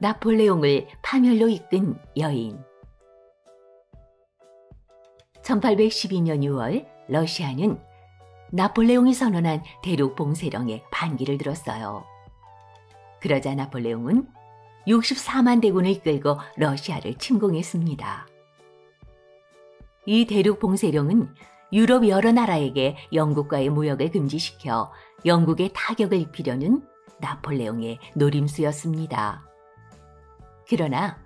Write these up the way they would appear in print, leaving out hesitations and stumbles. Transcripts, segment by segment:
나폴레옹을 파멸로 이끈 여인. 1812년 6월 러시아는 나폴레옹이 선언한 대륙 봉쇄령에 반기를 들었어요. 그러자 나폴레옹은 64만 대군을 이끌고 러시아를 침공했습니다. 이 대륙 봉쇄령은 유럽 여러 나라에게 영국과의 무역을 금지시켜 영국에 타격을 입히려는 나폴레옹의 노림수였습니다. 그러나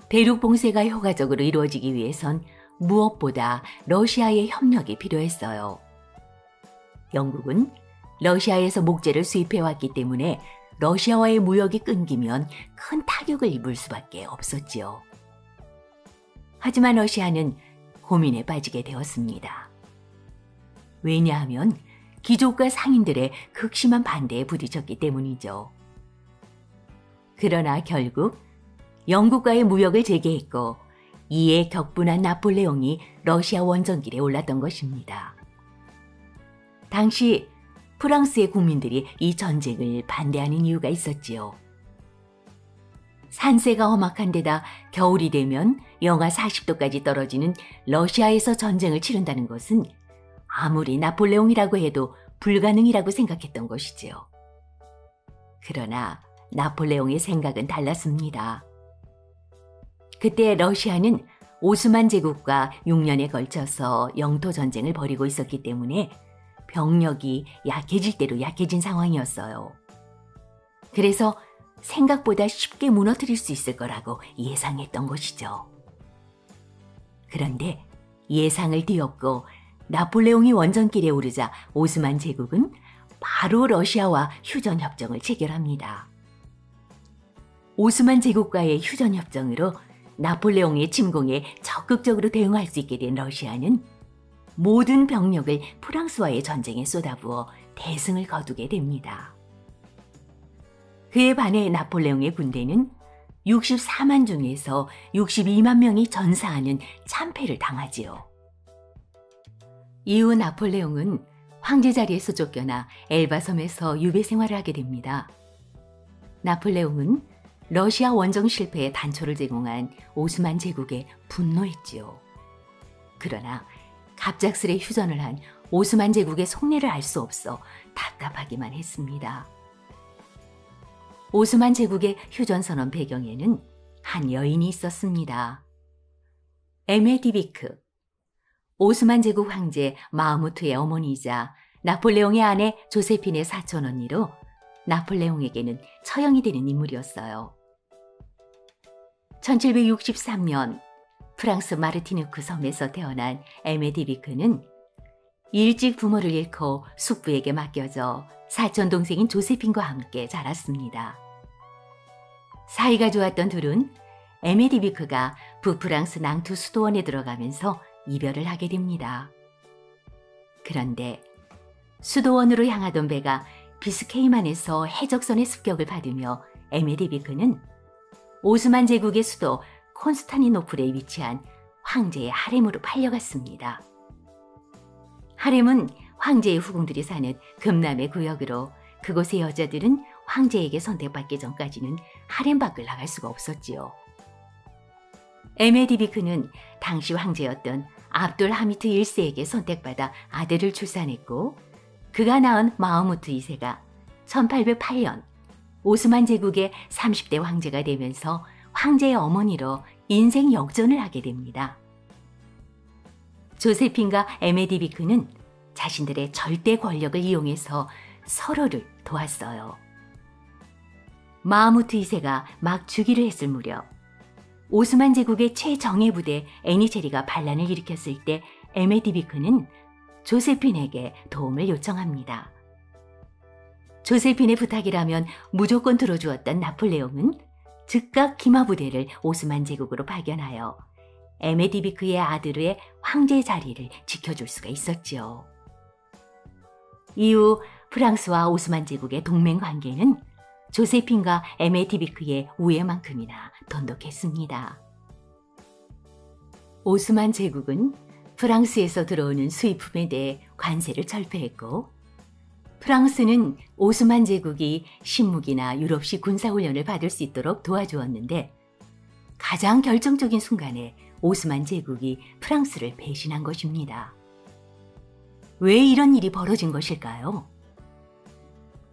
대륙 봉쇄가 효과적으로 이루어지기 위해선 무엇보다 러시아의 협력이 필요했어요. 영국은 러시아에서 목재를 수입해왔기 때문에 러시아와의 무역이 끊기면 큰 타격을 입을 수밖에 없었지요. 하지만 러시아는 고민에 빠지게 되었습니다. 왜냐하면 귀족과 상인들의 극심한 반대에 부딪혔기 때문이죠. 그러나 결국 영국과의 무역을 재개했고 이에 격분한 나폴레옹이 러시아 원정길에 올랐던 것입니다. 당시 프랑스의 국민들이 이 전쟁을 반대하는 이유가 있었지요. 산세가 험악한 데다 겨울이 되면 영하 40도까지 떨어지는 러시아에서 전쟁을 치른다는 것은 아무리 나폴레옹이라고 해도 불가능이라고 생각했던 것이지요. 그러나 나폴레옹의 생각은 달랐습니다. 그때 러시아는 오스만 제국과 6년에 걸쳐서 영토 전쟁을 벌이고 있었기 때문에 병력이 약해질 대로 약해진 상황이었어요. 그래서 생각보다 쉽게 무너뜨릴 수 있을 거라고 예상했던 것이죠. 그런데 예상을 뒤엎고 나폴레옹이 원정길에 오르자 오스만 제국은 바로 러시아와 휴전협정을 체결합니다. 오스만 제국과의 휴전협정으로 나폴레옹의 침공에 적극적으로 대응할 수 있게 된 러시아는 모든 병력을 프랑스와의 전쟁에 쏟아부어 대승을 거두게 됩니다. 그에 반해 나폴레옹의 군대는 64만 중에서 62만 명이 전사하는 참패를 당하지요. 이후 나폴레옹은 황제 자리에서 쫓겨나 엘바 섬에서 유배 생활을 하게 됩니다. 나폴레옹은 러시아 원정 실패에 단초를 제공한 오스만 제국에 분노했지요. 그러나 갑작스레 휴전을 한 오스만 제국의 속내를 알 수 없어 답답하기만 했습니다. 오스만 제국의 휴전선언 배경에는 한 여인이 있었습니다. 에메디비크, 오스만 제국 황제 마흐무트의 어머니이자 나폴레옹의 아내 조세핀의 사촌 언니로 나폴레옹에게는 처형이 되는 인물이었어요. 1763년 프랑스 마르티누크 섬에서 태어난 에메디비크는 일찍 부모를 잃고 숙부에게 맡겨져 사촌 동생인 조세핀과 함께 자랐습니다. 사이가 좋았던 둘은 에메디비크가 북프랑스 낭투 수도원에 들어가면서 이별을 하게 됩니다. 그런데 수도원으로 향하던 배가 비스케이만에서 해적선의 습격을 받으며 에메디비크는 오스만 제국의 수도 콘스탄티노플에 위치한 황제의 하렘으로 팔려갔습니다. 하렘은 황제의 후궁들이 사는 금남의 구역으로 그곳의 여자들은 황제에게 선택받기 전까지는 하렘 밖을 나갈 수가 없었지요. 에메디비크는 당시 황제였던 압돌 하미트 1세에게 선택받아 아들을 출산했고 그가 낳은 마흐무트 2세가 1808년 오스만 제국의 30대 황제가 되면서 황제의 어머니로 인생 역전을 하게 됩니다. 조세핀과 에메디비크는 자신들의 절대 권력을 이용해서 서로를 도왔어요. 마흐무트 2세가 막 죽이를 했을 무렵 오스만 제국의 최정예 부대 애니체리가 반란을 일으켰을 때 에메디비크는 조세핀에게 도움을 요청합니다. 조세핀의 부탁이라면 무조건 들어주었던 나폴레옹은 즉각 기마 부대를 오스만 제국으로 파견하여 에메디비크의 아들의 황제 자리를 지켜줄 수가 있었지요. 이후 프랑스와 오스만 제국의 동맹 관계는 조세핀과 에메디비크의 우애만큼이나 돈독했습니다. 오스만 제국은 프랑스에서 들어오는 수입품에 대해 관세를 철폐했고 프랑스는 오스만 제국이 신무기나 유럽식 군사훈련을 받을 수 있도록 도와주었는데 가장 결정적인 순간에 오스만 제국이 프랑스를 배신한 것입니다. 왜 이런 일이 벌어진 것일까요?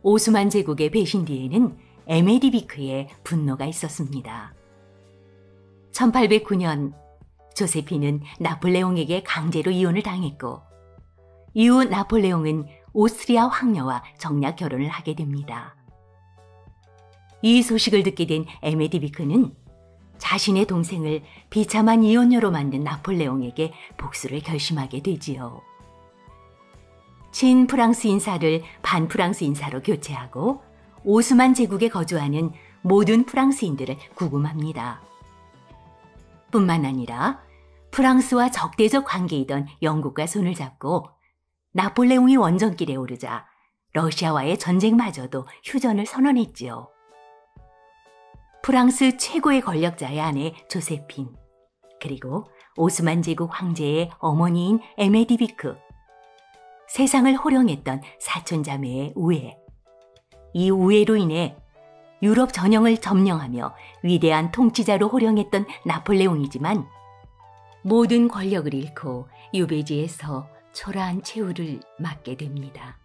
오스만 제국의 배신 뒤에는 에메디 비크의 분노가 있었습니다. 1809년 조세피는 나폴레옹에게 강제로 이혼을 당했고 이후 나폴레옹은 오스트리아 황녀와 정략 결혼을 하게 됩니다. 이 소식을 듣게 된 에메디 비크는 자신의 동생을 비참한 이혼녀로 만든 나폴레옹에게 복수를 결심하게 되지요. 친프랑스 인사를 반프랑스 인사로 교체하고 오스만 제국에 거주하는 모든 프랑스인들을 구금합니다. 뿐만 아니라 프랑스와 적대적 관계이던 영국과 손을 잡고 나폴레옹이 원정길에 오르자 러시아와의 전쟁마저도 휴전을 선언했지요. 프랑스 최고의 권력자의 아내 조세핀, 그리고 오스만 제국 황제의 어머니인 에메디 비크, 세상을 호령했던 사촌자매의 우애. 이 우애로 인해 유럽 전역을 점령하며 위대한 통치자로 호령했던 나폴레옹이지만 모든 권력을 잃고 유배지에서 초라한 최후를 맞게 됩니다.